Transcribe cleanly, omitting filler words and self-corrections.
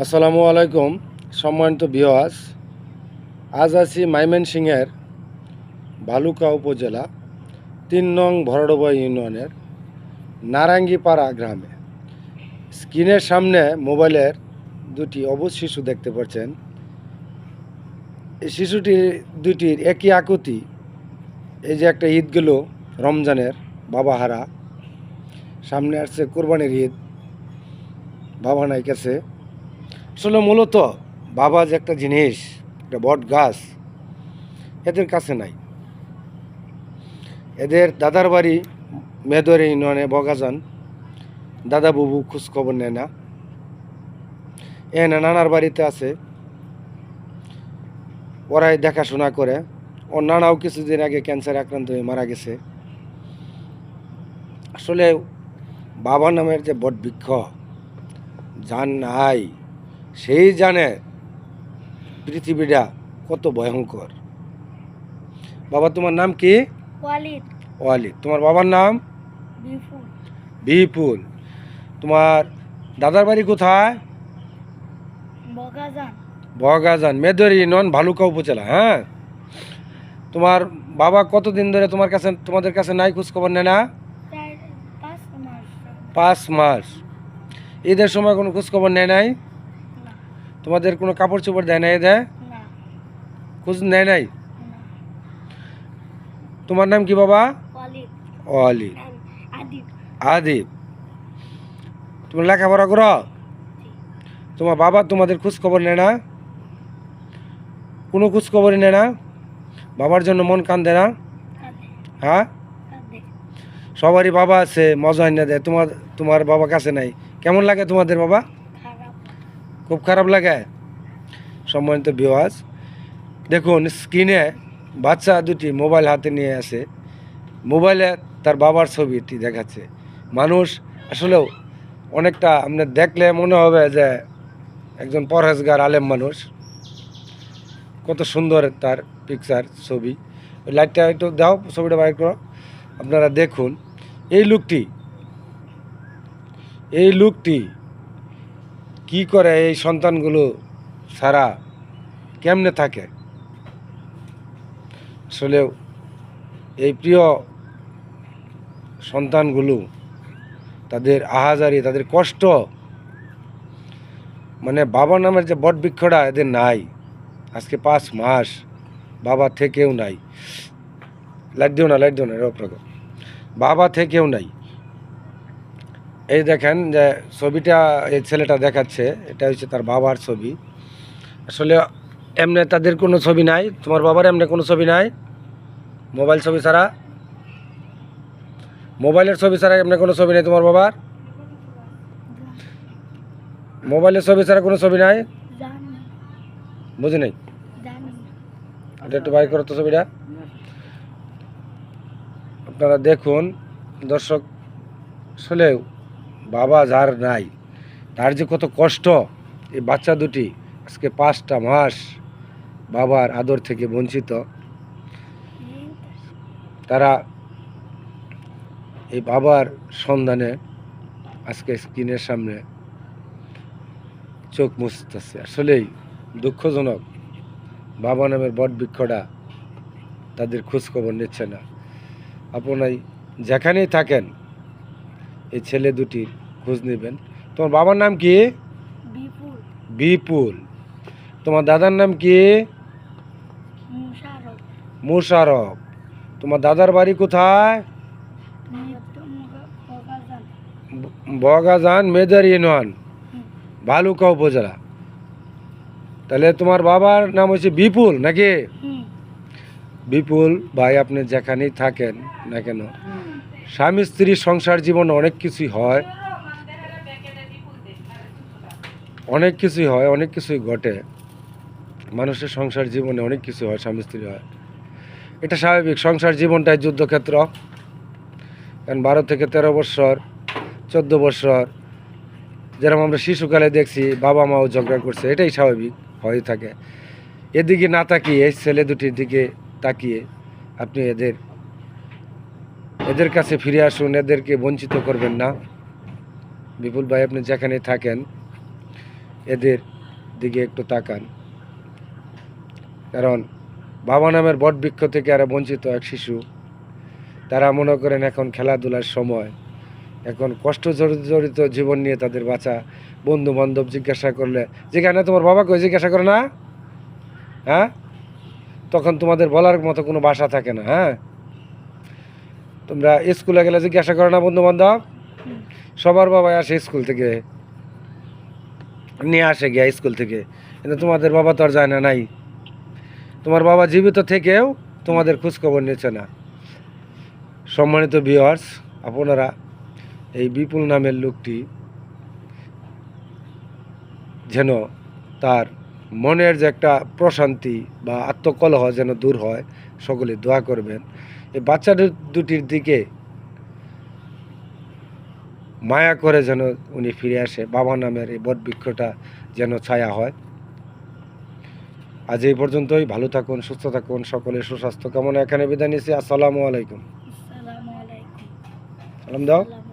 আসসালামু আলাইকুম সম্মানিত ভিউয়ার্স। আজ আছি ময়মনসিংহের ভালুকা উপজেলা ৩ নং ভরডোবা ইউনিয়নের নারাঙ্গীপাড়া গ্রামে। স্ক্রিনের সামনে মোবাইলের দুটি অবুঝ শিশু দেখতে পাচ্ছেন। এই শিশুটি দুটির একই আকুতি। এই যে একটা ঈদ গেল রমজানের, বাবা হারা, সামনে আসছে কোরবানির ঈদ, বাবা নাই কাছে। আসলে মূলত বাবা যে একটা জিনিস, একটা বট গাছ, এদের কাছে নাই। এদের দাদার বাড়ি মেদরে ইউনিয়নে বগাজান। দাদা বুবু খোঁজ খবর নেয় না। না নানার বাড়িতে আছে, ওরাই দেখাশোনা করে। ওর নানাও কিছুদিন আগে ক্যান্সার আক্রান্ত হয়ে মারা গেছে। আসলে বাবা নামের যে বট বৃক্ষ, যার নাই সেই জানে পৃথিবীটা কত ভয়ঙ্কর। বাবা, তোমার নাম কি? ওয়ালিদ। ওয়ালিদ। তোমার বাবার নাম? বিপুল। বিপুল। তোমার দাদার বাড়ি কোথায়? বগাজান। বগাজান, মেদরি ইউনিয়ন, ভালুকা উপজেলা। হ্যাঁ, তোমার বাবা কতদিন ধরে তোমাদের কাছে নাই, খোঁজ খবর নেয় না? 5 মাস। 5 মাস। ঈদের সময় কোনো খোঁজ খবর নেয় নাই? না। তোমাদের কোনো কাপড় চোপড় দেয় না? দেয়? না। খোঁজ নেয় নাই? না। তোমার নাম কি বাবা? ওয়ালিদ। ওয়ালিদ। আদিব। আদিব। তুমি লেখাপড়া করো? তোমার বাবা তোমাদের খোঁজ খবর নেয় না? কোনো খোঁজ খবরই নেয় না? বাবার জন্য মন কান্দে না? কাঁদে। হ্যাঁ, কাঁদে। সবারই বাবা আছে, মজা এনে দেয়। তোমার বাবা কাছে নাই, কেমন লাগে তোমাদের বাবা? খারাপ। খুব খারাপ লাগে। সম্মানিত ভিউয়ার্স, দেখুন স্ক্রিনে বাচ্চা দুটি মোবাইল হাতে নিয়ে আছে। মোবাইলে তার বাবার ছবিটি দেখাচ্ছে। মানুষ আসলেও অনেকটা আপনার দেখলে মনে হবে যে একজন পরহেজগার আলেম মানুষ। কত সুন্দর তার পিকচার, ছবি। ওই লাইটটা একটু দাও, ছবিটা বাইর করো। আপনারা দেখুন এই লোকটি কি করে, এই সন্তানগুলো সারা কেমনে থাকে। আসলেও এই প্রিয় সন্তানগুলো, তাদের আহাজারি, তাদের কষ্ট, মানে বাবা নামের যে বট বৃক্ষটা এদের নাই। আজকে 5 মাস বাবা থেকেও নাই। লাইট দিও না, বাবা থেকেও নাই। এই দেখেন যে ছবিটা এই ছেলেটা দেখাচ্ছে, এটা হচ্ছে তার বাবার ছবি। আসলে এমনি তাদের কোনো ছবি নাই। তোমার বাবার এমনি কোনো ছবি নাই? মোবাইল ছবি ছাড়া, মোবাইলের ছবি ছাড়া এমনি কোনো ছবি নেই তোমার বাবার? মোবাইলের ছবি ছাড়া কোনো ছবি নাই? জানি। বুঝি নাই। জানি। এটা একটু বাইর করো তো ছবিটা। আপনারা দেখুন দর্শক, আসলে বাবা যার নাই, তার যে কত কষ্ট। এই বাচ্চা দুটি আজকে 5টা মাস বাবার আদর থেকে বঞ্চিত। তারা এই বাবার সন্ধানে আজকে স্ক্রিনের সামনে চোখ মুছতেছে। আসলেই দুঃখজনক, বাবা নামের বট বৃক্ষটা তাদের খোঁজ খবর নিচ্ছে না। আপনাই যেখানেই থাকেন এই ছেলে দুটির খোঁজ নেবেন। তোমার বাবার নাম কি? বিপুল। বিপুল। তোমার দাদার নাম কি? মুশারফ। মুশারফ। তোমার দাদার বাড়ি কোথায়? বগাজান। বগাজান, মেদর ইউনিয়ন, ভালুকা উপজেলা। তাহলে তোমার বাবার নাম হচ্ছে বিপুল নাকি? বিপুল ভাই, আপনি যেখানেই থাকেন না কেন, স্বামী স্ত্রীর সংসার জীবনে অনেক কিছুই হয়, অনেক কিছুই ঘটে। মানুষের সংসার জীবনে অনেক কিছু হয়, স্বামী স্ত্রী হয়, এটা স্বাভাবিক। সংসার জীবনটাই যুদ্ধক্ষেত্র। কারণ 12 থেকে 13 বছর, 14 বছর, যেরকম আমরা শিশুকালে দেখছি বাবা মাও ঝগড়া করছে, এটাই স্বাভাবিক হয়ে থাকে। এদিকে না তাকিয়ে, এই ছেলে দুটির দিকে তাকিয়ে আপনি এদের কাছে ফিরে আসুন, এদেরকে বঞ্চিত করবেন না। বিপুল ভাই, আপনি যেখানে থাকেন এদের দিকে একটু তাকান, কারণ বাবা নামের বটবৃক্ষ থেকে আর বঞ্চিত এক শিশু, তারা মনে করেন এখন খেলাধুলার সময়, এখন কষ্ট জড়িত জীবন নিয়ে তাদের বাঁচা। বন্ধু বান্ধব জিজ্ঞাসা করলে, যেখানে তোমার বাবা কই জিজ্ঞাসা করে না, হ্যাঁ, তখন তোমাদের বলার মতো কোনো ভাষা থাকে না। হ্যাঁ, তোমরা স্কুলে গেলে জিজ্ঞাসা করো না বন্ধু বান্ধব, সবার বাবা আসে স্কুল থেকে, নিয়ে আসে গিয়া স্কুল থেকে, কিন্তু তোমাদের বাবা তো আর যায় না, নাই। তোমার বাবা জীবিত থেকেও তোমাদের খোঁজ খবর নিচ্ছে না। সম্মানিত ভিউয়ার্স, আপনারা এই বিপুল নামের লোকটি যেন তার মনের যে একটা প্রশান্তি বা আত্মকলহ যেন দূর হয়, সকলে দোয়া করবেন। এই বাচ্চা দুটির দিকে মায়া করে যেন উনি ফিরে আসে, বাবা নামের এই বটবৃক্ষটা যেন ছায়া হয়। আজ এই পর্যন্তই। ভালো থাকুন, সুস্থ থাকুন, সকলের সুস্বাস্থ্য কামনা। এখানে বিদায় নিচ্ছি। আসসালামু আলাইকুম। আসসালামু আলাইকুম। সালাম দাও। সালাম।